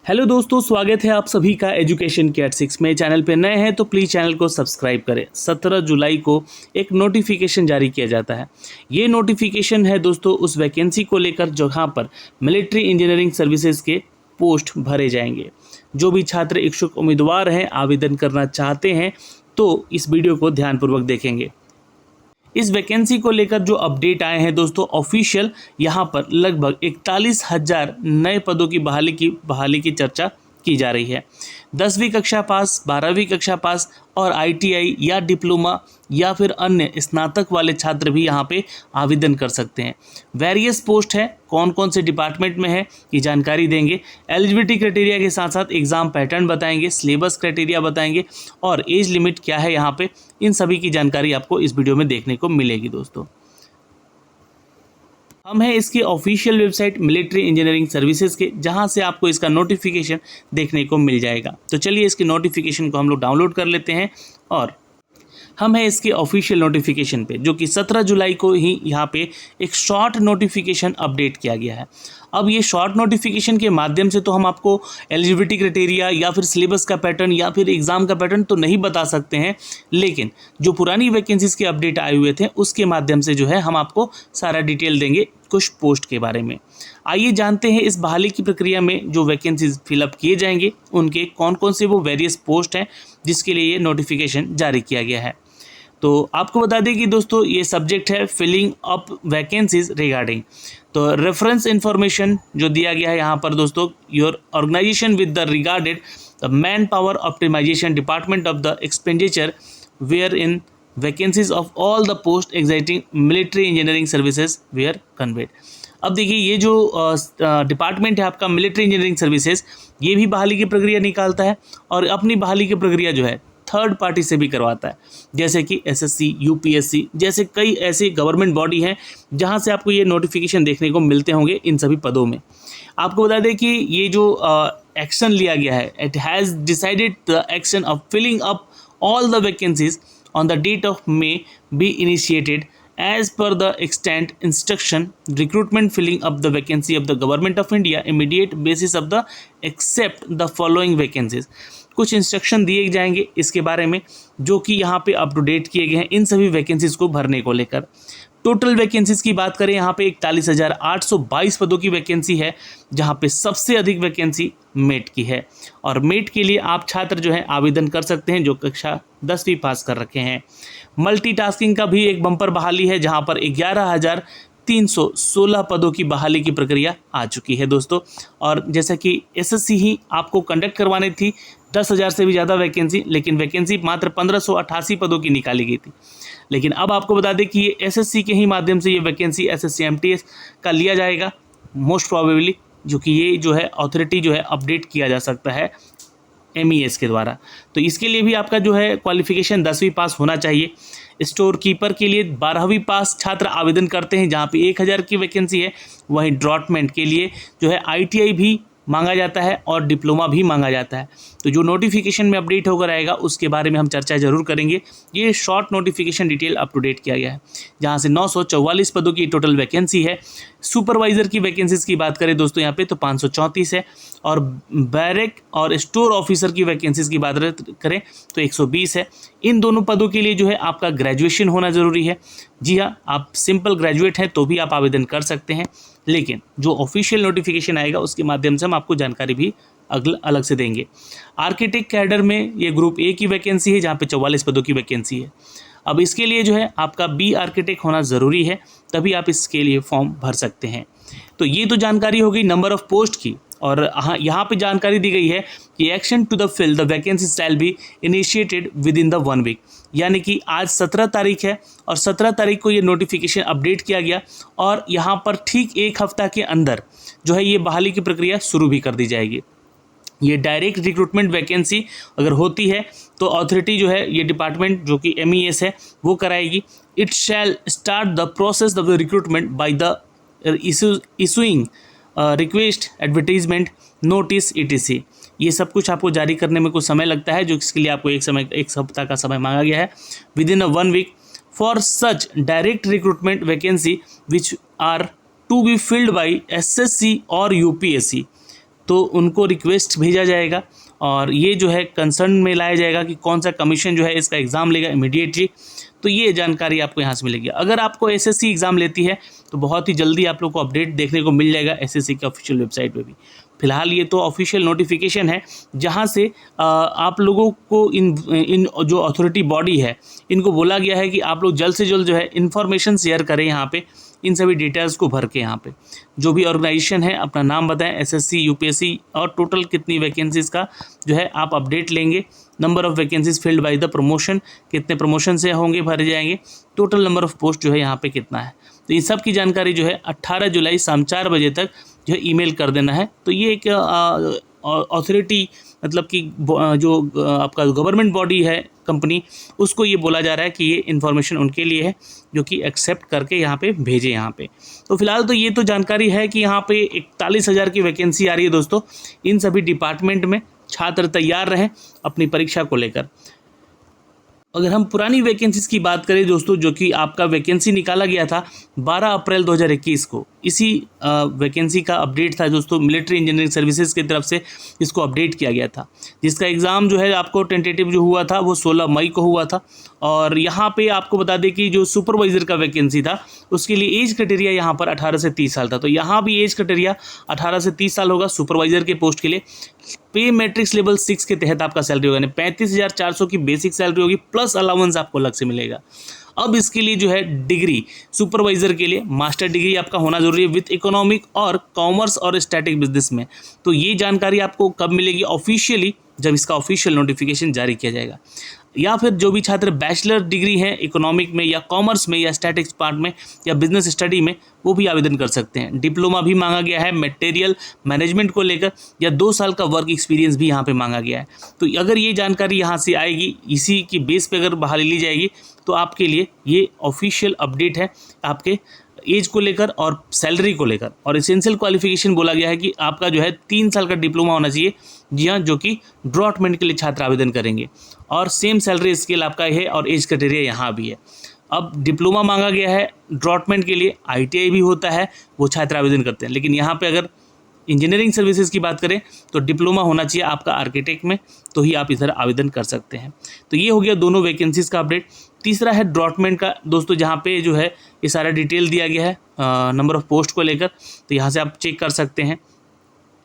Hello दोस्तों, स्वागत है आप सभी का एजुकेशन के एट 6 में। चैनल पे नए हैं तो प्लीज़ चैनल को सब्सक्राइब करें। 17 जुलाई को एक नोटिफिकेशन जारी किया जाता है। ये नोटिफिकेशन है दोस्तों उस वैकेंसी को लेकर जहाँ पर मिलिट्री इंजीनियरिंग सर्विसेज के पोस्ट भरे जाएंगे। जो भी छात्र इच्छुक उम्मीदवार हैं, आवेदन करना चाहते हैं तो इस वीडियो को ध्यानपूर्वक देखेंगे। इस वैकेंसी को लेकर जो अपडेट आए हैं दोस्तों ऑफिशियल, यहाँ पर लगभग 41,000 नए पदों की बहाली की चर्चा की जा रही है। 10वीं कक्षा पास, 12वीं कक्षा पास और ITI या डिप्लोमा या फिर अन्य स्नातक वाले छात्र भी यहाँ पे आवेदन कर सकते हैं। वेरियस पोस्ट है, कौन कौन से डिपार्टमेंट में है ये जानकारी देंगे। एलिजिबिलिटी क्राइटेरिया के साथ साथ एग्ज़ाम पैटर्न बताएंगे, सिलेबस क्राइटेरिया बताएंगे और एज लिमिट क्या है यहाँ पे, इन सभी की जानकारी आपको इस वीडियो में देखने को मिलेगी दोस्तों। हम हैं इसकी official website military engineering services के, जहां से आपको इसका नोटिफिकेशन देखने को मिल जाएगा। तो चलिए इसके नोटिफिकेशन को हम लोग डाउनलोड कर लेते हैं और हम हैं इसके ऑफिशियल नोटिफिकेशन पे, जो कि 17 जुलाई को ही यहाँ पे एक शॉर्ट नोटिफिकेशन अपडेट किया गया है। अब ये शॉर्ट नोटिफिकेशन के माध्यम से तो हम आपको एलिजिबिलिटी क्राइटेरिया या फिर सिलेबस का पैटर्न या फिर एग्ज़ाम का पैटर्न तो नहीं बता सकते हैं, लेकिन जो पुरानी वैकेंसीज के अपडेट आए हुए थे उसके माध्यम से जो है हम आपको सारा डिटेल देंगे कुछ पोस्ट के बारे में। आइए जानते हैं इस बहाली की प्रक्रिया में जो वैकेंसीज फिलअप किए जाएंगे उनके कौन कौन से वो वेरियस पोस्ट हैं जिसके लिए ये नोटिफिकेशन जारी किया गया है। तो आपको बता दें कि दोस्तों ये सब्जेक्ट है फिलिंग अप वैकेंसीज रिगार्डिंग। तो रेफरेंस इंफॉर्मेशन जो दिया गया है यहाँ पर दोस्तों, your organisation with the regarded the man power optimisation department of the expenditure where in vacancies of all the post exciting military engineering services were conveyed. अब देखिए ये जो डिपार्टमेंट है आपका मिलिट्री इंजीनियरिंग सर्विसेज, ये भी बहाली की प्रक्रिया निकालता है और अपनी बहाली की प्रक्रिया जो है थर्ड पार्टी से भी करवाता है, जैसे कि SSC, UPSC जैसे कई ऐसे गवर्नमेंट बॉडी हैं जहां से आपको ये नोटिफिकेशन देखने को मिलते होंगे इन सभी पदों में। आपको बता दें कि ये जो एक्शन लिया गया है, it has decided the action of filling up all the vacancies on the date of may be initiated as per the extant instruction recruitment filling up the vacancy of the government of India immediate basis of the except the following vacancies। कुछ instruction दिए जाएंगे इसके बारे में जो कि यहाँ पे अप टू डेट किए गए हैं इन सभी वैकेंसीज को भरने को लेकर। टोटल वैकेंसीज की बात करें यहाँ पे 41,822 पदों की वैकेंसी है, जहाँ पे सबसे अधिक वैकेंसी मेट की है और मेट के लिए आप छात्र जो है आवेदन कर सकते हैं जो कक्षा 10वीं पास कर रखे हैं। मल्टीटास्किंग का भी एक बम्पर बहाली है जहाँ पर 11,316 पदों की बहाली की प्रक्रिया आ चुकी है दोस्तों। और जैसा कि SSC ही आपको कंडक्ट करवानी थी 10,000 से भी ज़्यादा वैकेंसी, लेकिन वैकेंसी मात्र 1588 पदों की निकाली गई थी। लेकिन अब आपको बता दें कि ये SSC के ही माध्यम से ये वैकेंसी SSC MTS का लिया जाएगा मोस्ट प्रोबेबली, जो कि ये जो है अथॉरिटी जो है अपडेट किया जा सकता है MES के द्वारा। तो इसके लिए भी आपका जो है क्वालिफिकेशन 10वीं पास होना चाहिए। स्टोर कीपर के लिए 12वीं पास छात्र आवेदन करते हैं जहाँ पे 1,000 की वैकेंसी है। वहीं ड्रॉटमेंट के लिए जो है ITI भी मांगा जाता है और डिप्लोमा भी मांगा जाता है। तो जो नोटिफिकेशन में अपडेट होकर आएगा उसके बारे में हम चर्चा जरूर करेंगे। ये short notification detail up to date किया गया है जहाँ से 944 पदों की टोटल वैकेंसी है। सुपरवाइज़र की वैकेंसीज की बात करें दोस्तों यहाँ पे तो 534 है और बैरक और स्टोर ऑफिसर की वैकेंसीज की बात करें तो 120 है। इन दोनों पदों के लिए जो है आपका ग्रेजुएशन होना ज़रूरी है। जी हाँ, आप सिंपल ग्रेजुएट हैं तो भी आप आवेदन कर सकते हैं, लेकिन जो ऑफिशियल नोटिफिकेशन आएगा उसके माध्यम से हम आपको जानकारी भी अलग से देंगे। आर्किटेक्ट कैडर में ये ग्रुप A की वैकेंसी है जहाँ पे 44 पदों की वैकेंसी है। अब इसके लिए जो है आपका B आर्किटेक्ट होना ज़रूरी है, तभी आप इसके लिए फॉर्म भर सकते हैं। तो ये तो जानकारी हो गई नंबर ऑफ़ पोस्ट की। और यहाँ पे जानकारी दी गई है कि action to the fill the vacancy shall be initiated within the 1 week, यानी कि आज 17 तारीख है और 17 तारीख को ये नोटिफिकेशन अपडेट किया गया और यहाँ पर ठीक एक हफ्ता के अंदर जो है ये बहाली की प्रक्रिया शुरू भी कर दी जाएगी। ये डायरेक्ट रिक्रूटमेंट वैकेंसी अगर होती है तो अथॉरिटी जो है ये डिपार्टमेंट जो कि MES है वो कराएगी। It shall start the process of the recruitment by the issuing request, advertisement, notice ETC। ये सब कुछ आपको जारी करने में कुछ समय लगता है, जो इसके लिए आपको एक सप्ताह का समय मांगा गया है within 1 week for such direct recruitment vacancy which are to be filled by SSC और UPSC। तो उनको रिक्वेस्ट भेजा जाएगा और ये जो है कंसर्न में लाया जाएगा कि कौन सा कमीशन जो है इसका एग्ज़ाम लेगा इमीडिएटली। तो ये जानकारी आपको यहाँ से मिलेगी। अगर आपको एसएससी एग्ज़ाम लेती है तो बहुत ही जल्दी आप लोग को अपडेट देखने को मिल जाएगा एसएससी के ऑफिशियल वेबसाइट पे भी। फिलहाल ये तो ऑफिशियल नोटिफिकेशन है जहाँ से आप लोगों को इन जो अथॉरिटी बॉडी है इनको बोला गया है कि आप लोग जल्द से जल्द जो है इन्फॉर्मेशन शेयर करें यहाँ पे, इन सभी डिटेल्स को भर के यहाँ पे जो भी ऑर्गेनाइजेशन है अपना नाम बताएं, एसएससी यूपीएससी और टोटल कितनी वैकेंसीज़ का जो है आप अपडेट लेंगे, number of vacancies filled by the promotion, कितने प्रमोशन से होंगे भरे जाएंगे, टोटल नंबर ऑफ़ पोस्ट जो है यहाँ पे कितना है। तो इन सब की जानकारी जो है 18 जुलाई शाम 4 बजे तक जो है ईमेल कर देना है। तो ये एक अथॉरिटी मतलब कि जो आपका गवर्नमेंट बॉडी है कंपनी, उसको ये बोला जा रहा है कि ये इन्फॉर्मेशन उनके लिए है जो कि एक्सेप्ट करके यहाँ पे भेजे यहाँ पे। तो फिलहाल तो ये तो जानकारी है कि यहाँ पे 41,000 की वैकेंसी आ रही है दोस्तों। इन सभी डिपार्टमेंट में छात्र तैयार रहें अपनी परीक्षा को लेकर। अगर हम पुरानी वैकेंसीज की बात करें दोस्तों, जो कि आपका वैकेंसी निकाला गया था 12 अप्रैल 2021 को, इसी वैकेंसी का अपडेट था दोस्तों, मिलिट्री इंजीनियरिंग सर्विसेज की तरफ से इसको अपडेट किया गया था, जिसका एग्ज़ाम जो है आपको टेंटेटिव जो हुआ था वो 16 मई को हुआ था। और यहाँ पे आपको बता दें कि जो सुपरवाइज़र का वैकेंसी था उसके लिए एज क्राइटेरिया यहाँ पर 18 से 30 साल था। तो यहाँ भी एज क्राइटेरिया 18 से 30 साल होगा सुपरवाइज़र के पोस्ट के लिए। पे मैट्रिक्स लेवल 6 के तहत आपका सैलरी होगा, यानी 35,400 की बेसिक सैलरी होगी, प्लस अलाउंस आपको अलग से मिलेगा। अब इसके लिए जो है डिग्री सुपरवाइज़र के लिए मास्टर डिग्री आपका होना जरूरी है विद इकोनॉमिक और कॉमर्स और स्टैटिक बिजनेस में। तो ये जानकारी आपको कब मिलेगी ऑफिशियली, जब इसका ऑफिशियल नोटिफिकेशन जारी किया जाएगा। या फिर जो भी छात्र बैचलर डिग्री है इकोनॉमिक में या कॉमर्स में या स्टैटिक्स पार्ट में या बिजनेस स्टडी में, वो भी आवेदन कर सकते हैं। डिप्लोमा भी मांगा गया है मटेरियल मैनेजमेंट को लेकर, या 2 साल का वर्क एक्सपीरियंस भी यहाँ पे मांगा गया है। तो अगर ये जानकारी यहाँ से आएगी, इसी की बेस पे अगर बहाली ली जाएगी, तो आपके लिए ये ऑफिशियल अपडेट है आपके एज को लेकर और सैलरी को लेकर। और एसेंशियल क्वालिफिकेशन बोला गया है कि आपका जो है 3 साल का डिप्लोमा होना चाहिए, जी हाँ, जो कि ड्रॉटमेंट के लिए छात्र आवेदन करेंगे। और सेम सैलरी स्केल आपका है और एज क्राइटेरिया यहाँ भी है। अब डिप्लोमा मांगा गया है ड्रॉटमेंट के लिए, आईटीआई भी होता है, वो छात्र आवेदन करते हैं। लेकिन यहाँ पे अगर इंजीनियरिंग सर्विसेज की बात करें तो डिप्लोमा होना चाहिए आपका आर्किटेक्ट में, तो ही आप इधर आवेदन कर सकते हैं। तो ये हो गया दोनों वैकेंसीज़ का अपडेट। तीसरा है ड्रॉटमेंट का दोस्तों, जहाँ पे जो है ये सारा डिटेल दिया गया है नंबर ऑफ़ पोस्ट को लेकर, तो यहाँ से आप चेक कर सकते हैं,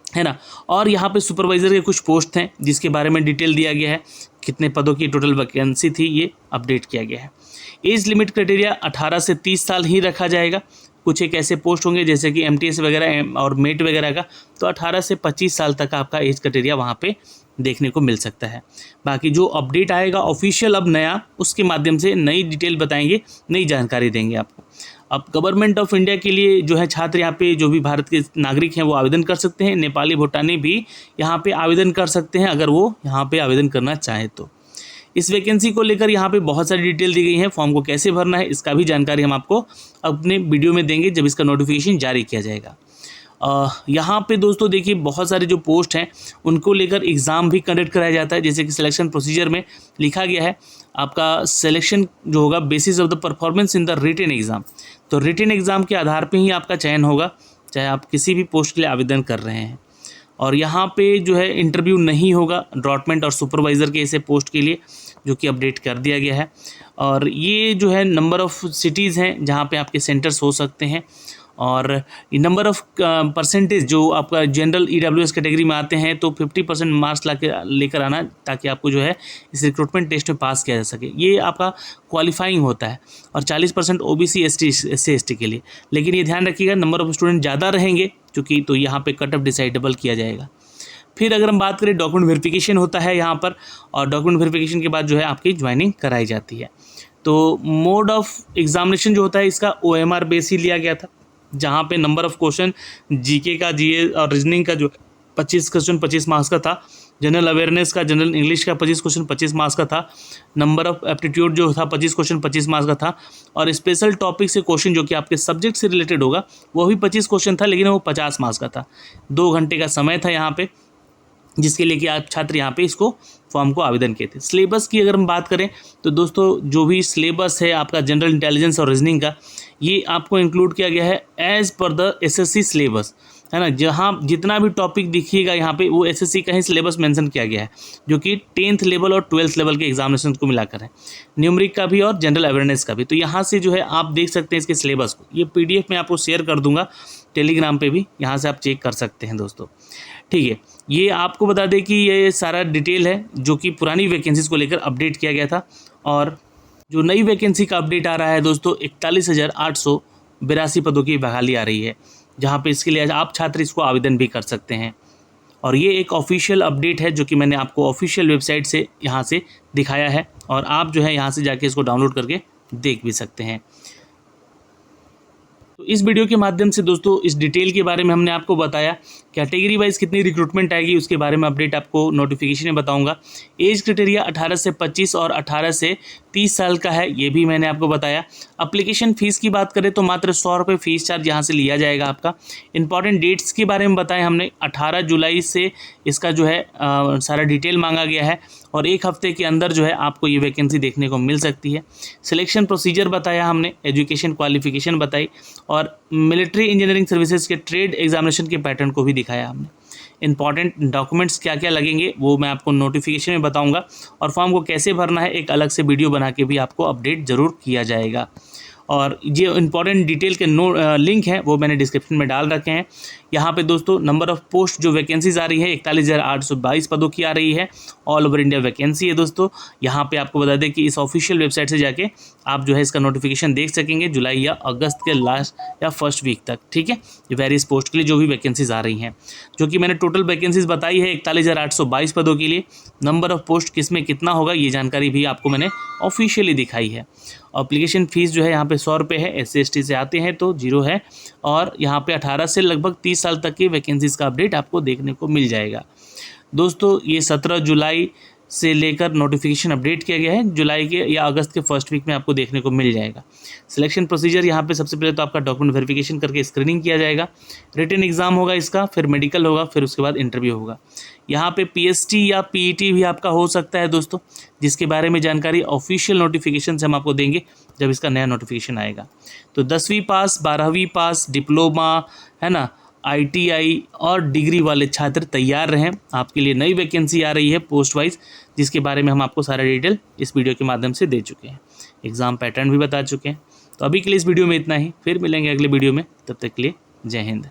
है ना। और यहाँ पे सुपरवाइज़र के कुछ पोस्ट हैं जिसके बारे में डिटेल दिया गया है, कितने पदों की टोटल वैकेंसी थी, ये अपडेट किया गया है। एज लिमिट क्राइटेरिया 18 से 30 साल ही रखा जाएगा। कुछ एक ऐसे पोस्ट होंगे जैसे कि एमटीएस वगैरह और मेट वगैरह का, तो 18 से 25 साल तक आपका एज क्राइटेरिया वहाँ पे देखने को मिल सकता है। बाकी जो अपडेट आएगा ऑफिशियल अब नया, उसके माध्यम से नई डिटेल बताएंगे, नई जानकारी देंगे आपको। अब गवर्नमेंट ऑफ इंडिया के लिए जो है छात्र यहाँ पे जो भी भारत के नागरिक हैं वो आवेदन कर सकते हैं। नेपाली भूटानी भी यहाँ पे आवेदन कर सकते हैं अगर वो यहाँ पे आवेदन करना चाहें तो। इस वैकेंसी को लेकर यहाँ पे बहुत सारी डिटेल दी गई है। फॉर्म को कैसे भरना है इसका भी जानकारी हम आपको अपने वीडियो में देंगे जब इसका नोटिफिकेशन जारी किया जाएगा। यहाँ पे दोस्तों देखिए बहुत सारे जो पोस्ट हैं उनको लेकर एग्ज़ाम भी कंडक्ट कराया जाता है। जैसे कि सिलेक्शन प्रोसीजर में लिखा गया है आपका सिलेक्शन जो होगा basis of the performance in the written exam. तो रिटन एग्ज़ाम के आधार पे ही आपका चयन होगा, चाहे आप किसी भी पोस्ट के लिए आवेदन कर रहे हैं। और यहाँ पे जो है इंटरव्यू नहीं होगा ड्रॉटमेंट और सुपरवाइज़र के ऐसे पोस्ट के लिए, जो कि अपडेट कर दिया गया है। और ये जो है नंबर ऑफ़ सिटीज़ हैं जहाँ पे आपके सेंटर्स हो सकते हैं। और नंबर ऑफ़ परसेंटेज जो आपका जनरल ईडब्ल्यूएस कैटेगरी में आते हैं तो 50% मार्क्स लेकर आना, ताकि आपको जो है इस रिक्रूटमेंट टेस्ट में पास किया जा सके। ये आपका क्वालिफाइंग होता है। और 40% ओबीसी SC/ST के लिए। लेकिन ये ध्यान रखिएगा नंबर ऑफ़ स्टूडेंट ज़्यादा रहेंगे चूँकि, तो यहाँ पे कट ऑफ डिसाइडेबल किया जाएगा। फिर अगर हम बात करें डॉक्यूमेंट वेरिफिकेशन होता है यहाँ पर, और डॉक्यूमेंट वेरिफिकेशन के बाद जो है आपकी ज्वाइनिंग कराई जाती है। तो मोड ऑफ एग्जामिनेशन जो होता है इसका OMR बेस ही लिया गया था, जहाँ पे नंबर ऑफ़ क्वेश्चन जीके का, जीए और रीजनिंग का जो 25 क्वेश्चन 25 मार्क्स का था, जनरल अवेयरनेस का, जनरल इंग्लिश का 25 क्वेश्चन 25 मार्क्स का था, नंबर ऑफ़ एप्टीट्यूड जो था 25 क्वेश्चन 25 मार्क्स का था, और स्पेशल टॉपिक से क्वेश्चन जो कि आपके सब्जेक्ट से रिलेटेड होगा वो भी 25 क्वेश्चन था, लेकिन वो 50 मार्क्स का था। 2 घंटे का समय था यहाँ पे, जिसके लिए कि आप छात्र यहाँ पे इसको फॉर्म को आवेदन किए थे। सिलेबस की अगर हम बात करें तो दोस्तों जो भी सिलेबस है आपका जनरल इंटेलिजेंस और रीजनिंग का, ये आपको इंक्लूड किया गया है as per the SSC syllabus. है ना, जहाँ जितना भी टॉपिक दिखिएगा यहाँ पे वो एसएससी का ही सिलेबस मेंशन किया गया है, जो कि 10th लेवल और 12th लेवल के एग्जामिनेशन को मिलाकर है, न्यूमरिक का भी और जनरल अवेयरनेस का भी। तो यहाँ से जो है आप देख सकते हैं इसके सिलेबस को, ये PDF मैं आपको शेयर कर दूंगा टेलीग्राम पे भी, यहाँ से आप चेक कर सकते हैं दोस्तों। ठीक है, ये आपको बता दें कि ये सारा डिटेल है जो कि पुरानी वैकेंसीज़ को लेकर अपडेट किया गया था, और जो नई वैकेंसी का अपडेट आ रहा है दोस्तों 41,882 पदों की बहाली आ रही है, जहाँ पे इसके लिए आप छात्र इसको आवेदन भी कर सकते हैं। और ये एक ऑफिशियल अपडेट है जो कि मैंने आपको ऑफिशियल वेबसाइट से यहाँ से दिखाया है, और आप जो है यहाँ से जाके इसको डाउनलोड करके देख भी सकते हैं। तो इस वीडियो के माध्यम से दोस्तों इस डिटेल के बारे में हमने आपको बताया, कैटेगरी वाइज कितनी रिक्रूटमेंट आएगी उसके बारे में अपडेट आपको नोटिफिकेशन में बताऊंगा। एज क्राइटेरिया 18 से 25 और 18 से 30 साल का है, ये भी मैंने आपको बताया। एप्लीकेशन फ़ीस की बात करें तो मात्र 100 रुपये फ़ीस चार्ज यहाँ से लिया जाएगा आपका। इंपॉर्टेंट डेट्स के बारे में बताएं हमने, 18 जुलाई से इसका जो है सारा डिटेल मांगा गया है, और 1 हफ्ते के अंदर जो है आपको ये वैकेंसी देखने को मिल सकती है। सिलेक्शन प्रोसीजर बताया हमने, एजुकेशन क्वालिफिकेशन बताई, और मिलिट्री इंजीनियरिंग सर्विसेज के ट्रेड एग्जामिनेशन के पैटर्न को भी दिखाया हमने। इंपॉर्टेंट डॉक्यूमेंट्स क्या क्या लगेंगे वो मैं आपको नोटिफिकेशन में बताऊंगा, और फॉर्म को कैसे भरना है एक अलग से वीडियो बना के भी आपको अपडेट ज़रूर किया जाएगा। और जो इंपॉर्टेंट डिटेल के लिंक हैं वो मैंने डिस्क्रिप्शन में डाल रखे हैं। यहाँ पे दोस्तों नंबर ऑफ़ पोस्ट जो वैकेंसीज आ रही है 41,822 पदों की आ रही है, ऑल ओवर इंडिया वैकेंसी है दोस्तों। यहाँ पे आपको बता दें कि इस ऑफिशियल वेबसाइट से जाके आप जो है इसका नोटिफिकेशन देख सकेंगे जुलाई या अगस्त के लास्ट या फर्स्ट वीक तक। ठीक है, ये वेरियस पोस्ट के लिए जो भी वैकेंसीज आ रही हैं, जो कि मैंने टोटल वैकेंसीज बताई है 41,822 पदों के लिए। नंबर ऑफ़ पोस्ट किस में कितना होगा ये जानकारी भी आपको मैंने ऑफिशियली दिखाई है। एप्लीकेशन फ़ीस जो है यहाँ पे 100 रुपये है, SC/ST से आते हैं तो 0 है, और यहाँ पे 18 से लगभग 30 साल तक की वैकेंसीज़ का अपडेट आपको देखने को मिल जाएगा। दोस्तों ये 17 जुलाई से लेकर नोटिफिकेशन अपडेट किया गया है, जुलाई के या अगस्त के फर्स्ट वीक में आपको देखने को मिल जाएगा। सिलेक्शन प्रोसीजर यहाँ पे सबसे पहले तो आपका डॉक्यूमेंट वेरिफिकेशन करके स्क्रीनिंग किया जाएगा, रिटन एग्जाम होगा इसका, फिर मेडिकल होगा, फिर उसके बाद इंटरव्यू होगा। यहाँ पे PST या PET भी आपका हो सकता है दोस्तों, जिसके बारे में जानकारी ऑफिशियल नोटिफिकेशन से हम आपको देंगे जब इसका नया नोटिफिकेशन आएगा। तो 10वीं पास, 12वीं पास, डिप्लोमा, है ना, ITI और डिग्री वाले छात्र तैयार रहें, आपके लिए नई वैकेंसी आ रही है पोस्ट वाइज, जिसके बारे में हम आपको सारा डिटेल इस वीडियो के माध्यम से दे चुके हैं, एग्ज़ाम पैटर्न भी बता चुके हैं। तो अभी के लिए इस वीडियो में इतना ही, फिर मिलेंगे अगले वीडियो में, तब तक के लिए जय हिंद।